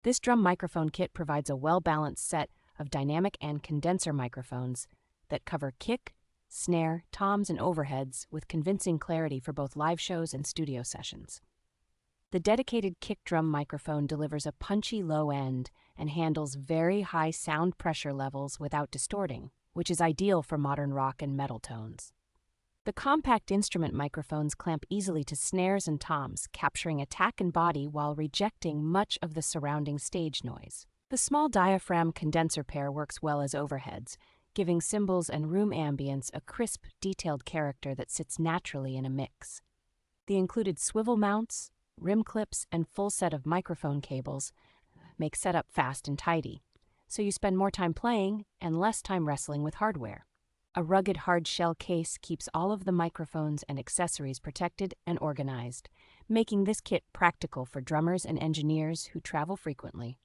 This drum microphone kit provides a well-balanced set of dynamic and condenser microphones that cover kick, snare, toms, and overheads with convincing clarity for both live shows and studio sessions. The dedicated kick drum microphone delivers a punchy low end and handles very high sound pressure levels without distorting, which is ideal for modern rock and metal tones. The compact instrument microphones clamp easily to snares and toms, capturing attack and body while rejecting much of the surrounding stage noise. The small diaphragm condenser pair works well as overheads, giving cymbals and room ambience a crisp, detailed character that sits naturally in a mix. The included swivel mounts, rim clips, and full set of microphone cables make setup fast and tidy, so you spend more time playing and less time wrestling with hardware. A rugged hard shell case keeps all of the microphones and accessories protected and organized, making this kit practical for drummers and engineers who travel frequently.